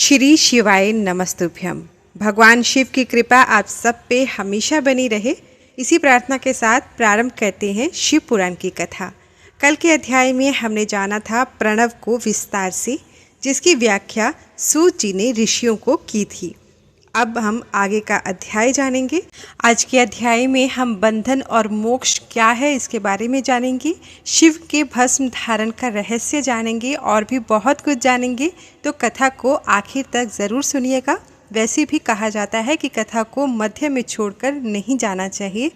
श्री शिवाय नमस्तुभ्यम। भगवान शिव की कृपा आप सब पे हमेशा बनी रहे, इसी प्रार्थना के साथ प्रारंभ करते हैं शिव पुराण की कथा। कल के अध्याय में हमने जाना था प्रणव को विस्तार से, जिसकी व्याख्या सूत जी ने ऋषियों को की थी। अब हम आगे का अध्याय जानेंगे। आज के अध्याय में हम बंधन और मोक्ष क्या है इसके बारे में जानेंगे, शिव के भस्म धारण का रहस्य जानेंगे और भी बहुत कुछ जानेंगे। तो कथा को आखिर तक ज़रूर सुनिएगा। वैसे भी कहा जाता है कि कथा को मध्य में छोड़कर नहीं जाना चाहिए।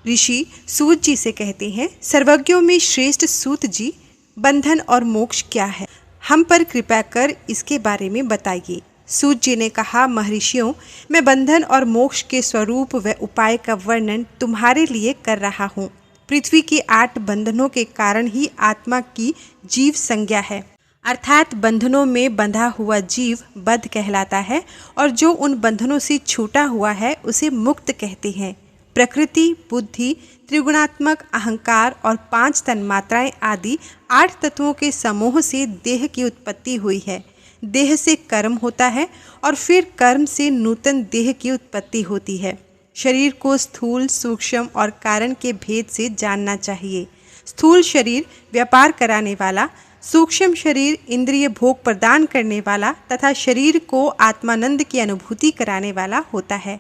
ऋषि सूत जी से कहते हैं, सर्वज्ञों में श्रेष्ठ सूत जी, बंधन और मोक्ष क्या है, हम पर कृपा कर इसके बारे में बताइए। सूत जी ने कहा, महर्षियों, मैं बंधन और मोक्ष के स्वरूप व उपाय का वर्णन तुम्हारे लिए कर रहा हूँ। पृथ्वी के 8 बंधनों के कारण ही आत्मा की जीव संज्ञा है, अर्थात बंधनों में बंधा हुआ जीव बद्ध कहलाता है और जो उन बंधनों से छूटा हुआ है उसे मुक्त कहते हैं। प्रकृति, बुद्धि, त्रिगुणात्मक अहंकार और 5 तन्मात्राएं आदि 8 तत्वों के समूह से देह की उत्पत्ति हुई है। देह से कर्म होता है और फिर कर्म से नूतन देह की उत्पत्ति होती है। शरीर को स्थूल, सूक्ष्म और कारण के भेद से जानना चाहिए। स्थूल शरीर व्यापार कराने वाला, सूक्ष्म शरीर इंद्रिय भोग प्रदान करने वाला तथा शरीर को आत्मानंद की अनुभूति कराने वाला होता है।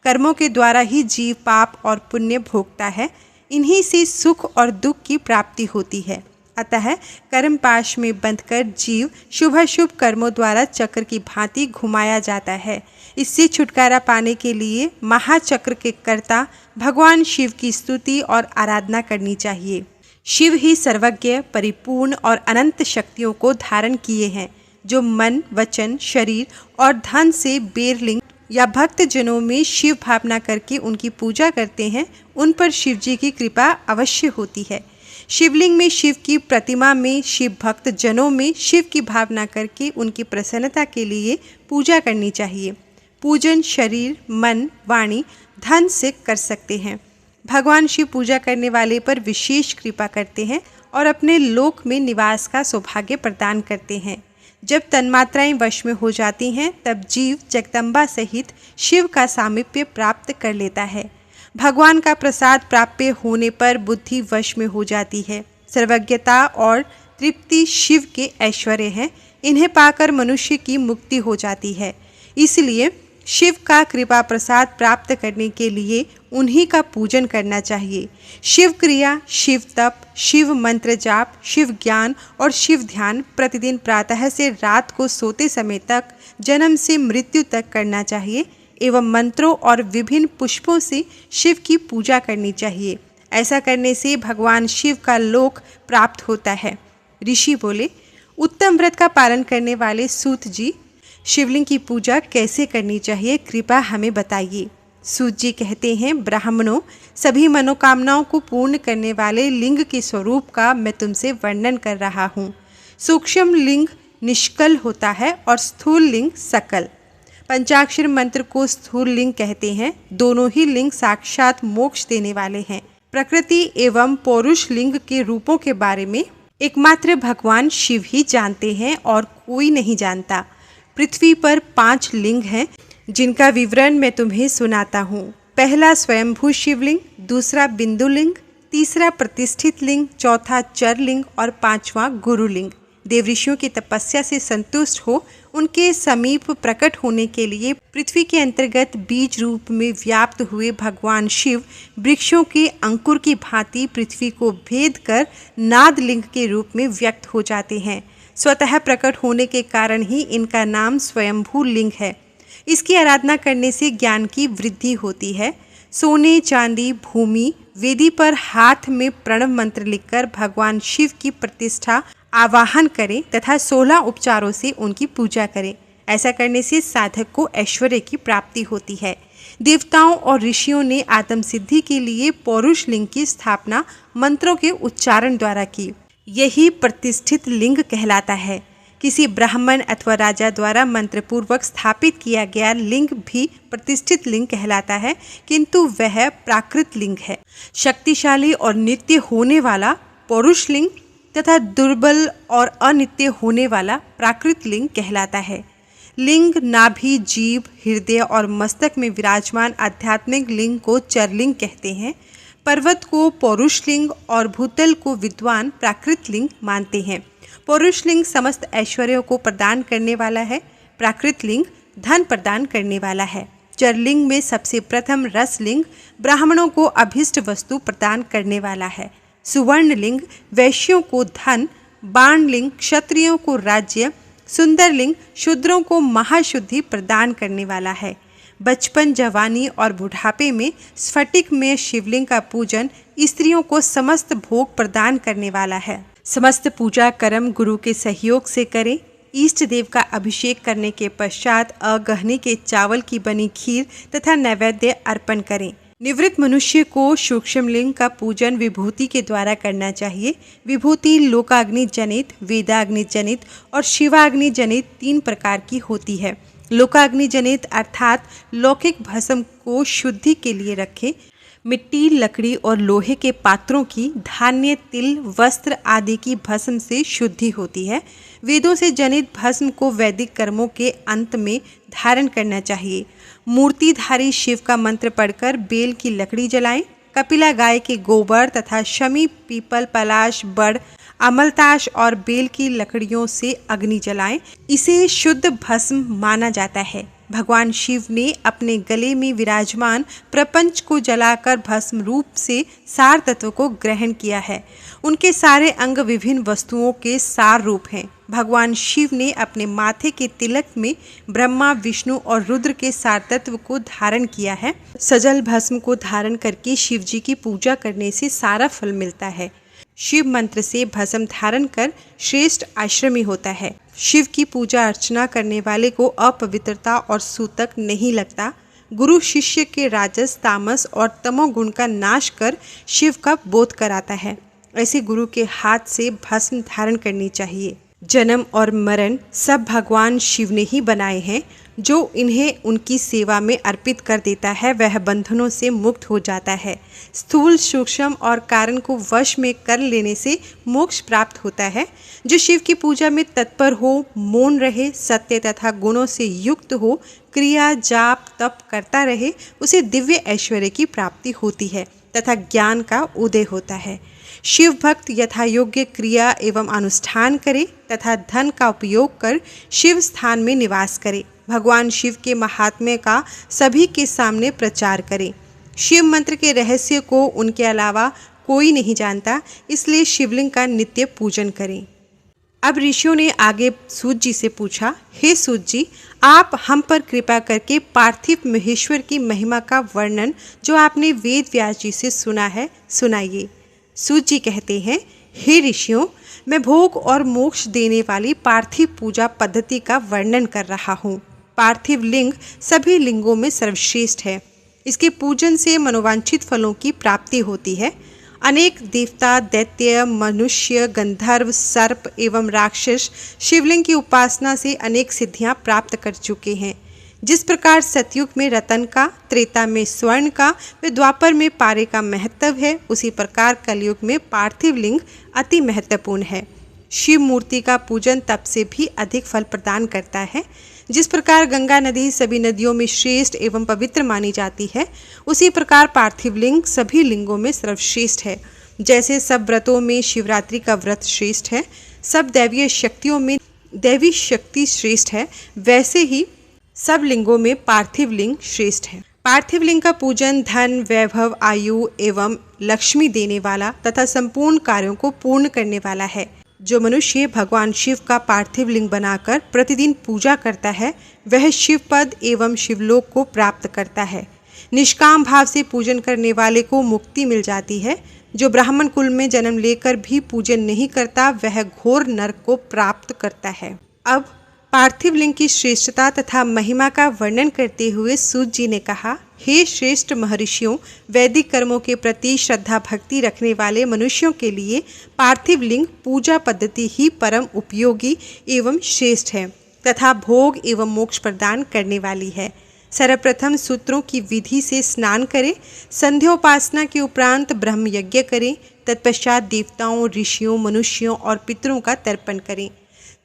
कर्मों के द्वारा ही जीव पाप और पुण्य भोगता है। इन्हीं से सुख और दुख की प्राप्ति होती है। अतः कर्म पाश में बंधकर जीव शुभ कर्मों द्वारा चक्र की भांति घुमाया जाता है। इससे छुटकारा पाने के लिए महाचक्र के कर्ता भगवान शिव की स्तुति और आराधना करनी चाहिए। शिव ही सर्वज्ञ, परिपूर्ण और अनंत शक्तियों को धारण किए हैं, जो मन, वचन, शरीर और धन से बेरलिंग या भक्त जनों में शिव भावना करके उनकी पूजा करते हैं। उन पर शिव जी की कृपा अवश्य होती है। शिवलिंग में शिव की प्रतिमा में शिव भक्त जनों में शिव की भावना करके उनकी प्रसन्नता के लिए पूजा करनी चाहिए। पूजन शरीर, मन, वाणी, धन से कर सकते हैं। भगवान शिव पूजा करने वाले पर विशेष कृपा करते हैं और अपने लोक में निवास का सौभाग्य प्रदान करते हैं। जब तन्मात्राएं वश में हो जाती हैं, तब जीव जगदम्बा सहित शिव का सामीप्य प्राप्त कर लेता है। भगवान का प्रसाद प्राप्य होने पर बुद्धि वश में हो जाती है। सर्वज्ञता और तृप्ति शिव के ऐश्वर्य हैं। इन्हें पाकर मनुष्य की मुक्ति हो जाती है। इसलिए शिव का कृपा प्रसाद प्राप्त करने के लिए उन्हीं का पूजन करना चाहिए। शिव क्रिया, शिव तप, शिव मंत्र जाप, शिव ज्ञान और शिव ध्यान प्रतिदिन प्रातः से रात को सोते समय तक, जन्म से मृत्यु तक करना चाहिए एवं मंत्रों और विभिन्न पुष्पों से शिव की पूजा करनी चाहिए। ऐसा करने से भगवान शिव का लोक प्राप्त होता है। ऋषि बोले, उत्तम व्रत का पालन करने वाले सूत जी, शिवलिंग की पूजा कैसे करनी चाहिए, कृपा हमें बताइए। सूत जी कहते हैं, ब्राह्मणों, सभी मनोकामनाओं को पूर्ण करने वाले लिंग के स्वरूप का मैं तुमसे वर्णन कर रहा हूँ। सूक्ष्म लिंग निष्कल होता है और स्थूल लिंग सकल। पंचाक्षर मंत्र को स्थूल लिंग कहते हैं। दोनों ही लिंग साक्षात मोक्ष देने वाले हैं। प्रकृति एवं पौरुष लिंग के रूपों के बारे में एकमात्र भगवान शिव ही जानते हैं और कोई नहीं जानता। पृथ्वी पर 5 लिंग हैं, जिनका विवरण मैं तुम्हें सुनाता हूँ। पहला स्वयंभू शिवलिंग, दूसरा बिंदु लिंग, तीसरा प्रतिष्ठित लिंग, चौथा चर लिंग और 5वां गुरुलिंग। देवऋषियों की तपस्या से संतुष्ट हो उनके समीप प्रकट होने के लिए पृथ्वी के अंतर्गत बीज रूप में व्याप्त हुए भगवान शिव वृक्षों के अंकुर की भांति पृथ्वी को भेद कर नाद लिंग के रूप में व्यक्त हो जाते हैं। स्वतः प्रकट होने के कारण ही इनका नाम स्वयंभू लिंग है। इसकी आराधना करने से ज्ञान की वृद्धि होती है। सोने, चांदी, भूमि, वेदी पर हाथ में प्रणव मंत्र लिखकर भगवान शिव की प्रतिष्ठा आवाहन करें तथा 16 उपचारों से उनकी पूजा करें। ऐसा करने से साधक को ऐश्वर्य की प्राप्ति होती है। देवताओं और ऋषियों ने आत्म सिद्धि के लिए पौरुष लिंग की स्थापना मंत्रों के उच्चारण द्वारा की। यही प्रतिष्ठित लिंग कहलाता है। किसी ब्राह्मण अथवा राजा द्वारा मंत्रपूर्वक स्थापित किया गया लिंग भी प्रतिष्ठित लिंग कहलाता है, किंतु वह प्राकृत लिंग है। शक्तिशाली और नित्य होने वाला पौरुष लिंग तथा दुर्बल और अनित्य होने वाला प्राकृत लिंग कहलाता है। लिंग नाभि, जीभ, हृदय और मस्तक में विराजमान आध्यात्मिक लिंग को चरलिंग कहते हैं। पर्वत को पौरुष लिंग और भूतल को विद्वान प्राकृत लिंग मानते हैं। पौरुष लिंग समस्त ऐश्वर्यों को प्रदान करने वाला है। प्राकृत लिंग धन प्रदान करने वाला है। चरलिंग में सबसे प्रथम रसलिंग ब्राह्मणों को अभिष्ट वस्तु प्रदान करने वाला है। सुवर्ण लिंग वैश्यों को धन, बाण लिंग क्षत्रियों को राज्य, सुंदर लिंग शूद्रों को महाशुद्धि प्रदान करने वाला है। बचपन, जवानी और बुढ़ापे में स्फटिक में शिवलिंग का पूजन स्त्रियों को समस्त भोग प्रदान करने वाला है। समस्त पूजा कर्म गुरु के सहयोग से करें। इष्ट देव का अभिषेक करने के पश्चात अगहने के चावल की बनी खीर तथा नैवेद्य अर्पण करें। निवृत्त मनुष्य को सूक्ष्म लिंग का पूजन विभूति के द्वारा करना चाहिए। विभूति लोकाग्नि जनित, वेदाग्नि जनित और शिवाग्नि जनित 3 प्रकार की होती है। लोकाग्नि जनित अर्थात लौकिक भस्म को शुद्धि के लिए रखें। मिट्टी, लकड़ी और लोहे के पात्रों की धान्य, तिल, वस्त्र आदि की भस्म से शुद्धि होती है। वेदों से जनित भस्म को वैदिक कर्मों के अंत में धारण करना चाहिए। मूर्तिधारी शिव का मंत्र पढ़कर बेल की लकड़ी जलाएं। कपिला गाय के गोबर तथा शमी, पीपल, पलाश, बड़, अमलताश और बेल की लकड़ियों से अग्नि जलाएं। इसे शुद्ध भस्म माना जाता है। भगवान शिव ने अपने गले में विराजमान प्रपंच को जलाकर भस्म रूप से सार तत्व को ग्रहण किया है। उनके सारे अंग विभिन्न वस्तुओं के सार रूप हैं। भगवान शिव ने अपने माथे के तिलक में ब्रह्मा, विष्णु और रुद्र के सार तत्व को धारण किया है। सजल भस्म को धारण करके शिव जी की पूजा करने से सारा फल मिलता है। शिव मंत्र से भस्म धारण कर श्रेष्ठ आश्रमी होता है। शिव की पूजा अर्चना करने वाले को अपवित्रता और सूतक नहीं लगता। गुरु शिष्य के राजस, तामस और तमोगुण का नाश कर शिव का बोध कराता है। ऐसे गुरु के हाथ से भस्म धारण करनी चाहिए। जन्म और मरण सब भगवान शिव ने ही बनाए हैं। जो इन्हें उनकी सेवा में अर्पित कर देता है वह बंधनों से मुक्त हो जाता है। स्थूल, सूक्ष्म और कारण को वश में कर लेने से मोक्ष प्राप्त होता है। जो शिव की पूजा में तत्पर हो, मौन रहे, सत्य तथा गुणों से युक्त हो, क्रिया, जाप, तप करता रहे, उसे दिव्य ऐश्वर्य की प्राप्ति होती है तथा ज्ञान का उदय होता है। शिव भक्त यथा योग्य क्रिया एवं अनुष्ठान करे तथा धन का उपयोग कर शिव स्थान में निवास करे। भगवान शिव के महात्म्य का सभी के सामने प्रचार करें। शिव मंत्र के रहस्य को उनके अलावा कोई नहीं जानता, इसलिए शिवलिंग का नित्य पूजन करें। अब ऋषियों ने आगे सूत जी से पूछा, हे सूत जी, आप हम पर कृपा करके पार्थिव महेश्वर की महिमा का वर्णन जो आपने वेद व्यास जी से सुना है सुनाइए। सूत जी कहते हैं, हे ऋषियों, मैं भोग और मोक्ष देने वाली पार्थिव पूजा पद्धति का वर्णन कर रहा हूँ। पार्थिव लिंग सभी लिंगों में सर्वश्रेष्ठ है। इसके पूजन से मनोवांछित फलों की प्राप्ति होती है। अनेक देवता, दैत्य, मनुष्य, गंधर्व, सर्प एवं राक्षस शिवलिंग की उपासना से अनेक सिद्धियां प्राप्त कर चुके हैं। जिस प्रकार सतयुग में रतन का, त्रेता में स्वर्ण का व द्वापर में पारे का महत्व है, उसी प्रकार कलयुग में पार्थिव लिंग अति महत्वपूर्ण है। शिव मूर्ति का पूजन तप से भी अधिक फल प्रदान करता है। जिस प्रकार गंगा नदी सभी नदियों में श्रेष्ठ एवं पवित्र मानी जाती है, उसी प्रकार पार्थिव लिंग सभी लिंगों में सर्वश्रेष्ठ है। जैसे सब व्रतों में शिवरात्रि का व्रत श्रेष्ठ है, सब दैवीय शक्तियों में दैवी शक्ति श्रेष्ठ है, वैसे ही सब लिंगों में पार्थिव लिंग श्रेष्ठ है। पार्थिव लिंग का पूजन धन, वैभव, आयु एवं लक्ष्मी देने वाला तथा संपूर्ण कार्यों को पूर्ण करने वाला है। जो मनुष्य भगवान शिव का पार्थिव लिंग बनाकर प्रतिदिन पूजा करता है, वह शिव पद एवं शिवलोक को प्राप्त करता है। निष्काम भाव से पूजन करने वाले को मुक्ति मिल जाती है। जो ब्राह्मण कुल में जन्म लेकर भी पूजन नहीं करता, वह घोर नरक को प्राप्त करता है। अब पार्थिव लिंग की श्रेष्ठता तथा महिमा का वर्णन करते हुए सूत जी ने कहा, हे श्रेष्ठ महर्षियों, वैदिक कर्मों के प्रति श्रद्धा भक्ति रखने वाले मनुष्यों के लिए पार्थिव लिंग पूजा पद्धति ही परम उपयोगी एवं श्रेष्ठ है तथा भोग एवं मोक्ष प्रदान करने वाली है। सर्वप्रथम सूत्रों की विधि से स्नान करें। संध्योपासना के उपरांत ब्रह्म यज्ञ करें। तत्पश्चात देवताओं, ऋषियों, मनुष्यों और पितरों का तर्पण करें।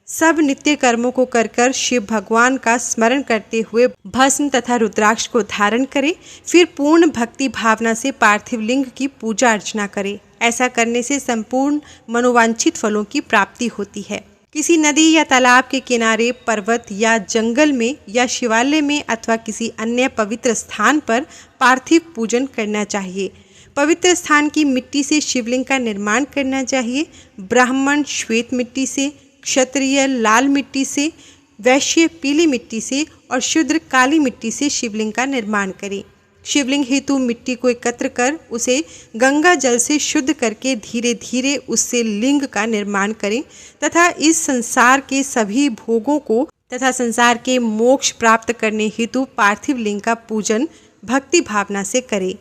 सब नित्य कर्मों को कर कर शिव भगवान का स्मरण करते हुए भस्म तथा रुद्राक्ष को धारण करें। फिर पूर्ण भक्ति भावना से पार्थिव लिंग की पूजा अर्चना करें। ऐसा करने से संपूर्ण मनोवांछित फलों की प्राप्ति होती है। किसी नदी या तालाब के किनारे, पर्वत या जंगल में या शिवालय में अथवा किसी अन्य पवित्र स्थान पर पार्थिव पूजन करना चाहिए। पवित्र स्थान की मिट्टी से शिवलिंग का निर्माण करना चाहिए। ब्राह्मण श्वेत मिट्टी से, क्षत्रिय लाल मिट्टी से, वैश्य पीली मिट्टी से और शूद्र काली मिट्टी से शिवलिंग का निर्माण करें। शिवलिंग हेतु मिट्टी को एकत्र कर उसे गंगा जल से शुद्ध करके धीरे धीरे उससे लिंग का निर्माण करें तथा इस संसार के सभी भोगों को तथा संसार के मोक्ष प्राप्त करने हेतु पार्थिव लिंग का पूजन भक्ति भावना से करें।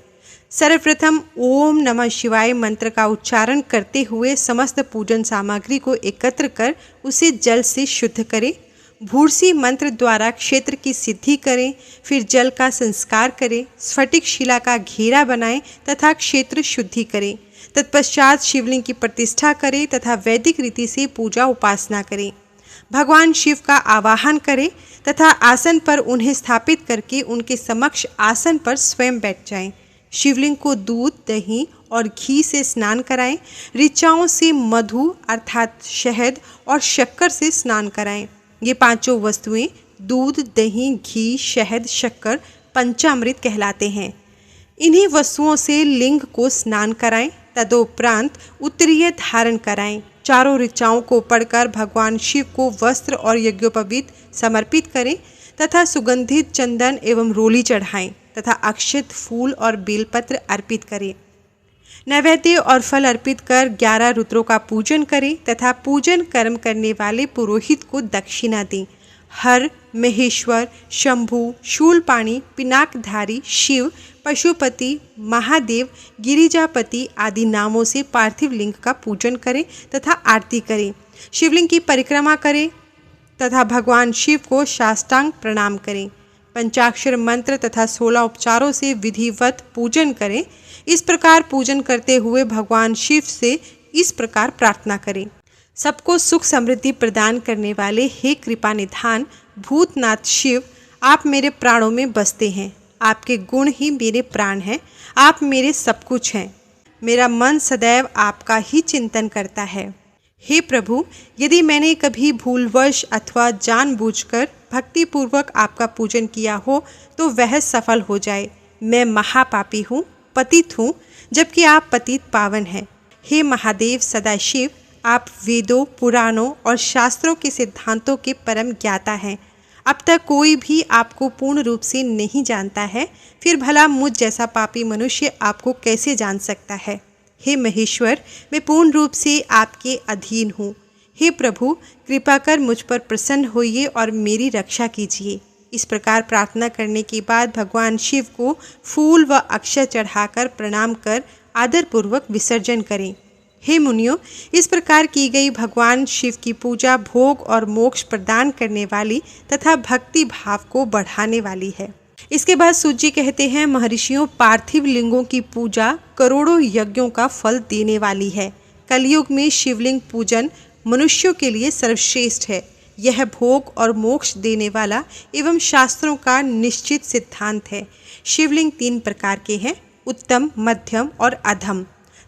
सर्वप्रथम ओम नमः शिवाय मंत्र का उच्चारण करते हुए समस्त पूजन सामग्री को एकत्र कर उसे जल से शुद्ध करें। भूर्सी मंत्र द्वारा क्षेत्र की सिद्धि करें। फिर जल का संस्कार करें, स्फटिक शिला का घेरा बनाएं तथा क्षेत्र शुद्धि करें। तत्पश्चात शिवलिंग की प्रतिष्ठा करें तथा वैदिक रीति से पूजा उपासना करें। भगवान शिव का आवाहन करें तथा आसन पर उन्हें स्थापित करके उनके समक्ष आसन पर स्वयं बैठ जाएं। शिवलिंग को दूध, दही और घी से स्नान कराएं। ऋचाओं से मधु अर्थात शहद और शक्कर से स्नान कराएं। ये पांचों वस्तुएं दूध, दही, घी, शहद, शक्कर पंचामृत कहलाते हैं। इन्हीं वस्तुओं से लिंग को स्नान कराएं। तदोपरांत उत्तरीय धारण कराएं। चारों ऋचाओं को पढ़कर भगवान शिव को वस्त्र और यज्ञोपवीत समर्पित करें तथा सुगंधित चंदन एवं रोली चढ़ाएं तथा अक्षत, फूल और बेलपत्र अर्पित करें। नैवेद्य और फल अर्पित कर 11 रुद्रों का पूजन करें तथा पूजन कर्म करने वाले पुरोहित को दक्षिणा दें। हर, महेश्वर, शंभु, शूलपाणी, पिनाकधारी, शिव, पशुपति, महादेव, गिरिजापति आदि नामों से पार्थिव लिंग का पूजन करें तथा आरती करें। शिवलिंग की परिक्रमा करें तथा भगवान शिव को साष्टांग प्रणाम करें। पंचाक्षर मंत्र तथा 16 उपचारों से विधिवत पूजन करें। इस प्रकार पूजन करते हुए भगवान शिव से इस प्रकार प्रार्थना करें। सबको सुख समृद्धि प्रदान करने वाले हे कृपा निधान भूतनाथ शिव, आप मेरे प्राणों में बसते हैं। आपके गुण ही मेरे प्राण हैं। आप मेरे सब कुछ हैं। मेरा मन सदैव आपका ही चिंतन करता है। हे प्रभु, यदि मैंने कभी भूलवश अथवा जानबूझकर भक्तिपूर्वक आपका पूजन किया हो तो वह सफल हो जाए। मैं महापापी हूँ, पतित हूँ, जबकि आप पतित पावन हैं। हे महादेव सदाशिव, आप वेदों, पुराणों और शास्त्रों के सिद्धांतों के परम ज्ञाता हैं। अब तक कोई भी आपको पूर्ण रूप से नहीं जानता है, फिर भला मुझ जैसा पापी मनुष्य आपको कैसे जान सकता है। हे महेश्वर, मैं पूर्ण रूप से आपके अधीन हूँ। हे प्रभु, कृपा कर मुझ पर प्रसन्न होइए और मेरी रक्षा कीजिए। इस प्रकार प्रार्थना करने के बाद भगवान शिव को फूल व अक्षत चढ़ाकर प्रणाम कर आदरपूर्वक विसर्जन करें। हे मुनियों, इस प्रकार की गई भगवान शिव की पूजा भोग और मोक्ष प्रदान करने वाली तथा भक्ति भाव को बढ़ाने वाली है। इसके बाद सूत जी कहते हैं, महर्षियों, पार्थिव लिंगों की पूजा करोड़ों यज्ञों का फल देने वाली है। कलयुग में शिवलिंग पूजन मनुष्यों के लिए सर्वश्रेष्ठ है। यह भोग और मोक्ष देने वाला एवं शास्त्रों का निश्चित सिद्धांत है। शिवलिंग 3 प्रकार के हैं, उत्तम, मध्यम और अधम।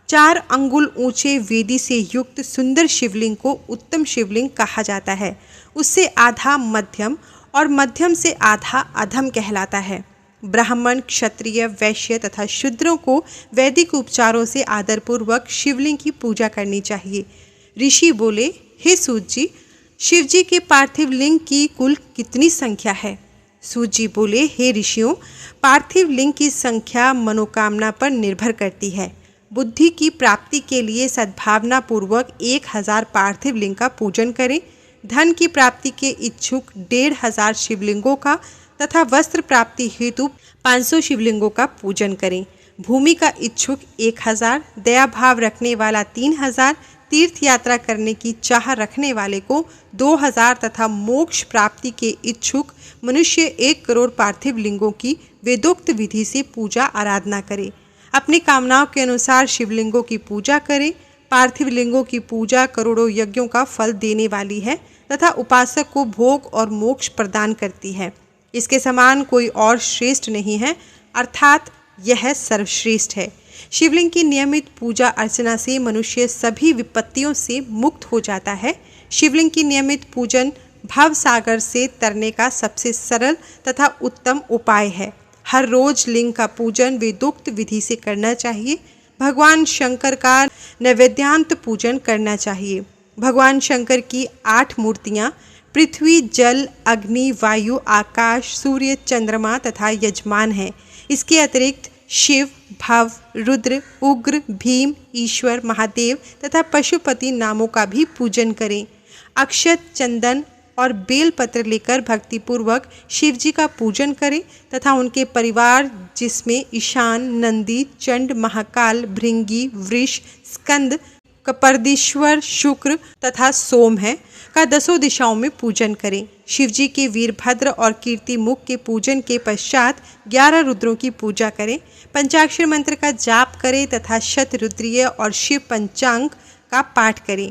4 अंगुल ऊंचे वेदी से युक्त सुंदर शिवलिंग को उत्तम शिवलिंग कहा जाता है। उससे आधा मध्यम और मध्यम से आधा अधम कहलाता है। ब्राह्मण, क्षत्रिय, वैश्य तथा शूद्रों को वैदिक उपचारों से आदरपूर्वक शिवलिंग की पूजा करनी चाहिए। ऋषि बोले, हे सूत जी, शिव जी के पार्थिव लिंग की कुल कितनी संख्या है? सूत जी बोले, हे ऋषियों, पार्थिव लिंग की संख्या मनोकामना पर निर्भर करती है। बुद्धि की प्राप्ति के लिए सद्भावना पूर्वक 1000 पार्थिव लिंग का पूजन करें। धन की प्राप्ति के इच्छुक 1500 शिवलिंगों का तथा वस्त्र प्राप्ति हेतु 500 शिवलिंगों का पूजन करें। भूमि का इच्छुक 1000, दया भाव रखने वाला 3000, तीर्थ यात्रा करने की चाह रखने वाले को 2000 तथा मोक्ष प्राप्ति के इच्छुक मनुष्य 1 करोड़ पार्थिव लिंगों की वेदोक्त विधि से पूजा आराधना करें। अपनी कामनाओं के अनुसार शिवलिंगों की पूजा करें। पार्थिव लिंगों की पूजा करोड़ों यज्ञों का फल देने वाली है तथा उपासक को भोग और मोक्ष प्रदान करती है। इसके समान कोई और श्रेष्ठ नहीं है, अर्थात यह सर्वश्रेष्ठ है। शिवलिंग की नियमित पूजा अर्चना से मनुष्य सभी विपत्तियों से मुक्त हो जाता है। शिवलिंग की नियमित पूजन भव सागर से तरने का सबसे सरल तथा उत्तम उपाय है। हर रोज लिंग का पूजन वेदोक्त विधि से करना चाहिए। भगवान शंकर का नैवेद्यांत पूजन करना चाहिए। भगवान शंकर की 8 मूर्तियाँ पृथ्वी, जल, अग्नि, वायु, आकाश, सूर्य, चंद्रमा तथा यजमान हैं। इसके अतिरिक्त शिव, भव, रुद्र, उग्र, भीम, ईश्वर, महादेव तथा पशुपति नामों का भी पूजन करें। अक्षत, चंदन और बेलपत्र लेकर भक्तिपूर्वक शिव जी का पूजन करें तथा उनके परिवार, जिसमें ईशान, नंदी, चंड, महाकाल, भृंगी, वृष, स्कंद, कपर्दीश्वर, शुक्र तथा सोम है, का 10 दिशाओं में पूजन करें। शिव जी के वीरभद्र और कीर्ति मुख के पूजन के पश्चात 11 रुद्रों की पूजा करें। पंचाक्षर मंत्र का जाप करें तथा शतरुद्रीय और शिव पंचांग का पाठ करें।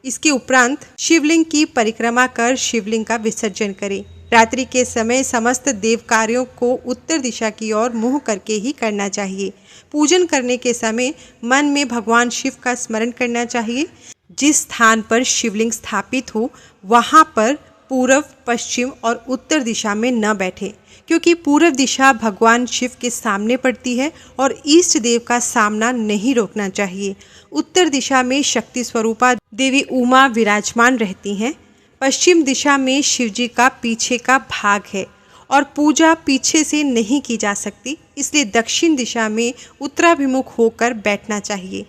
इसके उपरांत शिवलिंग की परिक्रमा कर शिवलिंग का विसर्जन करें। रात्रि के समय समस्त देव कार्यों को उत्तर दिशा की ओर मुँह करके ही करना चाहिए। पूजन करने के समय मन में भगवान शिव का स्मरण करना चाहिए। जिस स्थान पर शिवलिंग स्थापित हो वहाँ पर पूर्व, पश्चिम और उत्तर दिशा में न बैठे, क्योंकि पूर्व दिशा भगवान शिव के सामने पड़ती है और इष्ट देव का सामना नहीं रोकना चाहिए। उत्तर दिशा में शक्ति स्वरूपा देवी उमा विराजमान रहती हैं। पश्चिम दिशा में शिवजी का पीछे का भाग है और पूजा पीछे से नहीं की जा सकती, इसलिए दक्षिण दिशा में उत्तराभिमुख होकर बैठना चाहिए।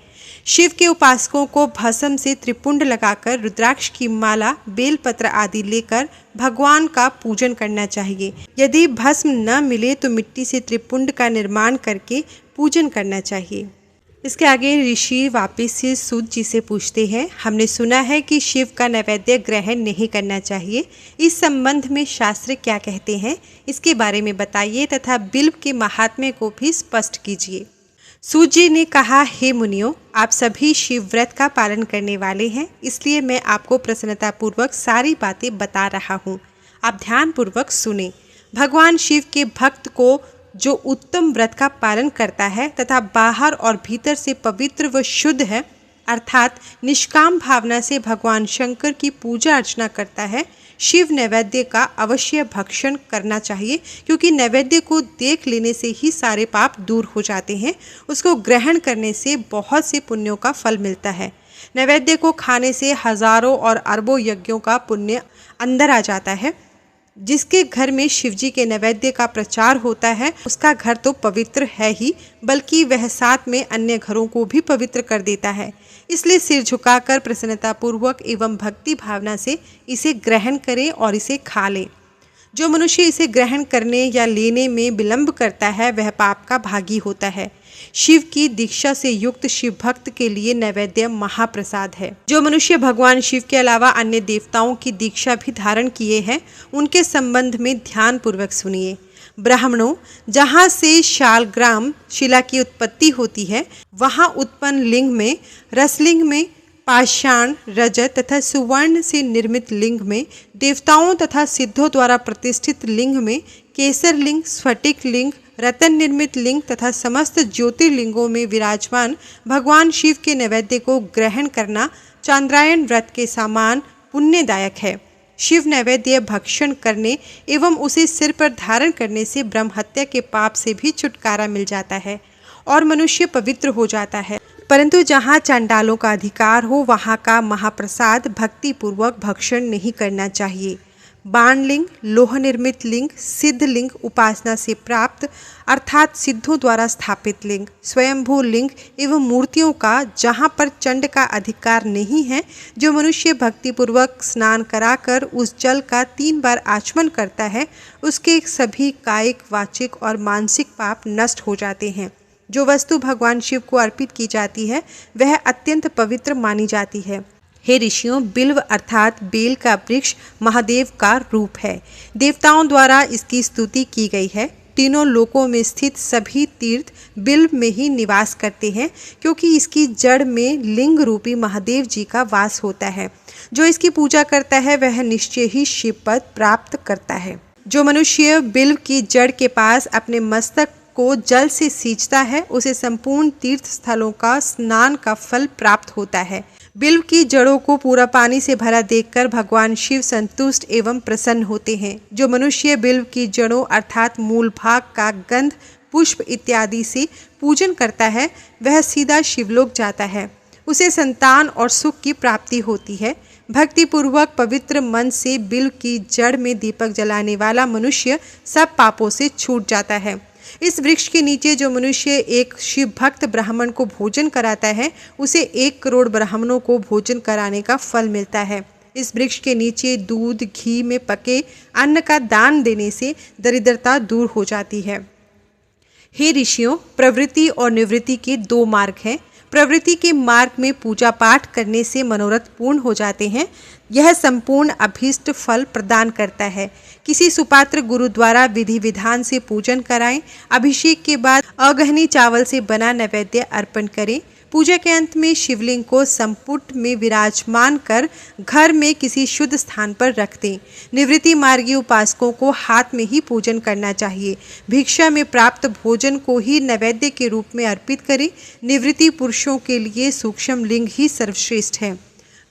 शिव के उपासकों को भस्म से त्रिपुंड लगाकर रुद्राक्ष की माला, बेलपत्र आदि लेकर भगवान का पूजन करना चाहिए। यदि भस्म न मिले तो मिट्टी से त्रिपुंड का निर्माण करके पूजन करना चाहिए। इसके आगे ऋषि वापिस से सूत जी से पूछते हैं, हमने सुना है कि शिव का नैवेद्य ग्रहण नहीं करना चाहिए। इस संबंध में शास्त्र क्या कहते हैं, इसके बारे में बताइए तथा बिल्व के महात्म्य को भी स्पष्ट कीजिए। सूत जी ने कहा, हे मुनियों, आप सभी शिव व्रत का पालन करने वाले हैं, इसलिए मैं आपको प्रसन्नतापूर्वक सारी बातें बता रहा हूँ। आप ध्यानपूर्वक सुने। भगवान शिव के भक्त को जो उत्तम व्रत का पालन करता है तथा बाहर और भीतर से पवित्र व शुद्ध है, अर्थात निष्काम भावना से भगवान शंकर की पूजा अर्चना करता है, शिव नैवेद्य का अवश्य भक्षण करना चाहिए, क्योंकि नैवेद्य को देख लेने से ही सारे पाप दूर हो जाते हैं। उसको ग्रहण करने से बहुत से पुण्यों का फल मिलता है। नैवेद्य को खाने से हजारों और अरबों यज्ञों का पुण्य अंदर आ जाता है। जिसके घर में शिवजी के नैवेद्य का प्रचार होता है उसका घर तो पवित्र है ही, बल्कि वह साथ में अन्य घरों को भी पवित्र कर देता है। इसलिए सिर झुकाकर प्रसन्नतापूर्वक एवं भक्ति भावना से इसे ग्रहण करें और इसे खा लें। जो मनुष्य इसे ग्रहण करने या लेने में विलंब करता है वह पाप का भागी होता है। शिव की दीक्षा से युक्त शिव भक्त के लिए नैवेद्य महाप्रसाद है। जो मनुष्य भगवान शिव के अलावा अन्य देवताओं की दीक्षा भी धारण किए हैं, उनके संबंध में ध्यान पूर्वक सुनिए। ब्राह्मणों, जहाँ से शालग्राम शिला की उत्पत्ति होती है, वहाँ उत्पन्न लिंग में, रसलिंग में, पाषाण, रजत तथा सुवर्ण से निर्मित लिंग में, देवताओं तथा सिद्धों द्वारा प्रतिष्ठित लिंग में, केसर लिंग, स्फटिक लिंग, रतन निर्मित लिंग तथा समस्त ज्योतिर्लिंगों में विराजमान भगवान शिव के नैवेद्य को ग्रहण करना चांद्रायण व्रत के समान पुण्यदायक है। शिव नैवेद्य भक्षण करने एवं उसे सिर पर धारण करने से ब्रह्म हत्या के पाप से भी छुटकारा मिल जाता है और मनुष्य पवित्र हो जाता है। परंतु जहाँ चांडालों का अधिकार हो वहाँ का महाप्रसाद भक्तिपूर्वक भक्षण नहीं करना चाहिए। बाणलिंग, लोह निर्मित लिंग, सिद्ध लिंग, उपासना से प्राप्त अर्थात सिद्धों द्वारा स्थापित लिंग, स्वयंभू लिंग एवं मूर्तियों का जहाँ पर चंड का अधिकार नहीं है, जो मनुष्य भक्तिपूर्वक स्नान कराकर उस जल का 3 बार आचमन करता है, उसके सभी कायिक, वाचिक और मानसिक पाप नष्ट हो जाते हैं। जो वस्तु भगवान शिव को अर्पित की जाती है वह अत्यंत पवित्र मानी जाती है। हे ऋषियों, बिल्व अर्थात बेल का वृक्ष महादेव का रूप है। देवताओं द्वारा इसकी स्तुति की गई है। तीनों लोकों में स्थित सभी तीर्थ बिल्व में ही निवास करते हैं, क्योंकि इसकी जड़ में लिंग रूपी महादेव जी का वास होता है। जो इसकी पूजा करता है वह निश्चय ही शिव पद प्राप्त करता है। जो मनुष्य बिल्व की जड़ के पास अपने मस्तक को जल से सींचता है उसे संपूर्ण तीर्थ स्थलों का स्नान का फल प्राप्त होता है। बिल्व की जड़ों को पूरा पानी से भरा देखकर भगवान शिव संतुष्ट एवं प्रसन्न होते हैं। जो मनुष्य बिल्व की जड़ों अर्थात मूल भाग का गंध, पुष्प इत्यादि से पूजन करता है वह सीधा शिवलोक जाता है। उसे संतान और सुख की प्राप्ति होती है। भक्ति पूर्वक पवित्र मन से बिल्व की जड़ में दीपक जलाने वाला मनुष्य सब पापों से छूट जाता है। इस वृक्ष के नीचे जो मनुष्य एक शिव भक्त ब्राह्मण को भोजन कराता है उसे 1 करोड़ ब्राह्मणों को भोजन कराने का फल मिलता है। इस वृक्ष के नीचे दूध घी में पके अन्न का दान देने से दरिद्रता दूर हो जाती है। हे ऋषियों, प्रवृत्ति और निवृत्ति के 2 मार्ग हैं। प्रवृत्ति के मार्ग में पूजा पाठ करने से मनोरथ पूर्ण हो जाते हैं। यह संपूर्ण अभीष्ट फल प्रदान करता है। किसी सुपात्र गुरु द्वारा विधि विधान से पूजन कराएं। अभिषेक के बाद अगहनी चावल से बना नैवेद्य अर्पण करें। पूजा के अंत में शिवलिंग को संपुट में विराजमान कर घर में किसी शुद्ध स्थान पर रख दें। निवृत्ति मार्गी उपासकों को हाथ में ही पूजन करना चाहिए। भिक्षा में प्राप्त भोजन को ही नैवेद्य के रूप में अर्पित करें। निवृत्ति पुरुषों के लिए सूक्ष्म लिंग ही सर्वश्रेष्ठ है।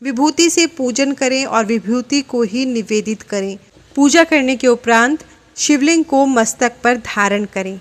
विभूति से पूजन करें और विभूति को ही निवेदित करें। पूजा करने के उपरांत शिवलिंग को मस्तक पर धारण करें।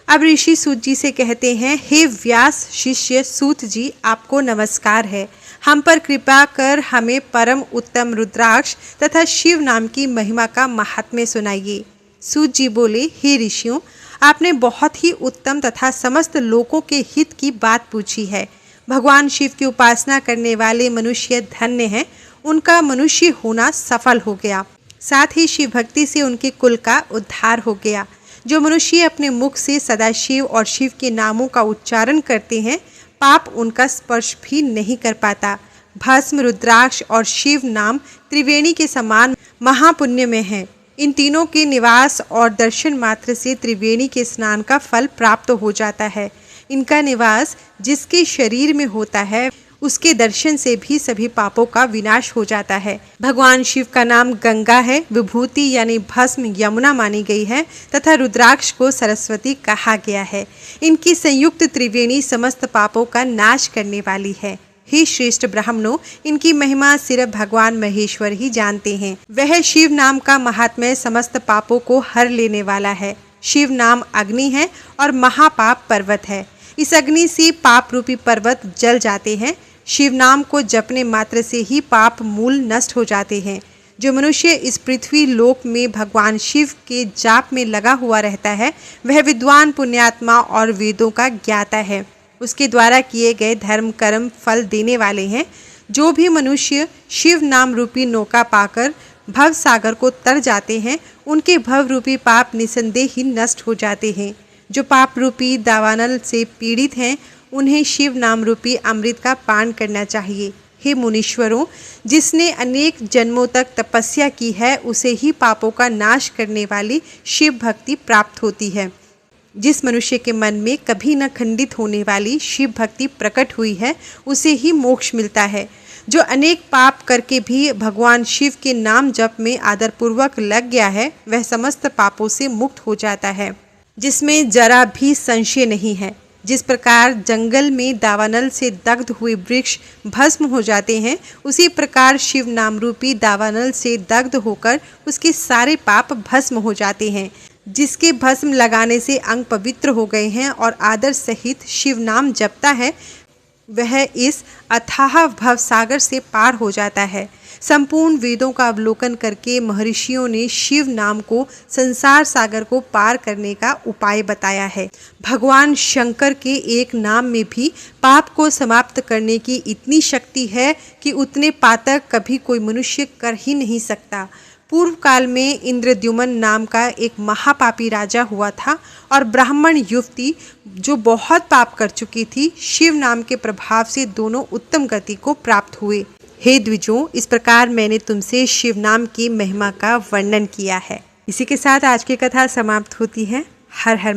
अब ऋषि सूत जी से कहते हैं, हे व्यास शिष्य सूत जी, आपको नमस्कार है। हम पर कृपा कर हमें परम उत्तम रुद्राक्ष तथा शिव नाम की महिमा का महात्म्य सुनाइए। सूत जी बोले, हे ऋषियों, आपने बहुत ही उत्तम तथा समस्त लोकों के हित की बात पूछी है। भगवान शिव की उपासना करने वाले मनुष्य धन्य हैं। उनका मनुष्य होना सफल हो गया। साथ ही शिव भक्ति से उनके कुल का उद्धार हो गया। जो मनुष्य अपने मुख से सदाशिव और शिव के नामों का उच्चारण करते हैं पाप उनका स्पर्श भी नहीं कर पाता। भस्म, रुद्राक्ष और शिव नाम त्रिवेणी के समान महापुण्य में है। इन तीनों के निवास और दर्शन मात्र से त्रिवेणी के स्नान का फल प्राप्त हो जाता है। इनका निवास जिसके शरीर में होता है उसके दर्शन से भी सभी पापों का विनाश हो जाता है। भगवान शिव का नाम गंगा है। विभूति यानी भस्म यमुना मानी गई है तथा रुद्राक्ष को सरस्वती कहा गया है। इनकी संयुक्त त्रिवेणी समस्त पापों का नाश करने वाली है। हे श्रेष्ठ ब्राह्मणों, इनकी महिमा सिर्फ भगवान महेश्वर ही जानते हैं। वह शिव नाम का महात्म्य समस्त पापों को हर लेने वाला है। शिव नाम अग्नि है और महापाप पर्वत है। इस अग्नि से पाप रूपी पर्वत जल जाते हैं। शिव नाम को जपने मात्र से ही पाप मूल नष्ट हो जाते हैं। जो मनुष्य इस पृथ्वी लोक में भगवान शिव के जाप में लगा हुआ रहता है वह विद्वान, पुण्यात्मा और वेदों का ज्ञाता है। उसके द्वारा किए गए धर्म कर्म फल देने वाले हैं। जो भी मनुष्य शिव नाम रूपी नौका पाकर भव सागर को तर जाते हैं उनके भव रूपी पाप निसंदेह ही नष्ट हो जाते हैं। जो पाप रूपी दावानल से पीड़ित हैं उन्हें शिव नाम रूपी अमृत का पान करना चाहिए। हे मुनीश्वरों, जिसने अनेक जन्मों तक तपस्या की है उसे ही पापों का नाश करने वाली शिव भक्ति प्राप्त होती है। जिस मनुष्य के मन में कभी न खंडित होने वाली शिव भक्ति प्रकट हुई है उसे ही मोक्ष मिलता है। जो अनेक पाप करके भी भगवान शिव के नाम जप में आदरपूर्वक लग गया है वह समस्त पापों से मुक्त हो जाता है, जिसमें जरा भी संशय नहीं है। जिस प्रकार जंगल में दावानल से दग्ध हुए वृक्ष भस्म हो जाते हैं उसी प्रकार शिव नाम रूपी दावानल से दग्ध होकर उसके सारे पाप भस्म हो जाते हैं। जिसके भस्म लगाने से अंग पवित्र हो गए हैं और आदर सहित शिव नाम जपता है वह इस अथाह भवसागर से पार हो जाता है। संपूर्ण वेदों का अवलोकन करके महर्षियों ने शिव नाम को संसार सागर को पार करने का उपाय बताया है। भगवान शंकर के एक नाम में भी पाप को समाप्त करने की इतनी शक्ति है कि उतने पातक कभी कोई मनुष्य कर ही नहीं सकता। पूर्व काल में इंद्रद्युमन नाम का एक महापापी राजा हुआ था और ब्राह्मण युवती जो बहुत पाप कर चुकी थी शिव नाम के प्रभाव से दोनों उत्तम गति को प्राप्त हुए। हे द्विजों, इस प्रकार मैंने तुमसे शिव नाम की महिमा का वर्णन किया है। इसी के साथ आज की कथा समाप्त होती है। हर हर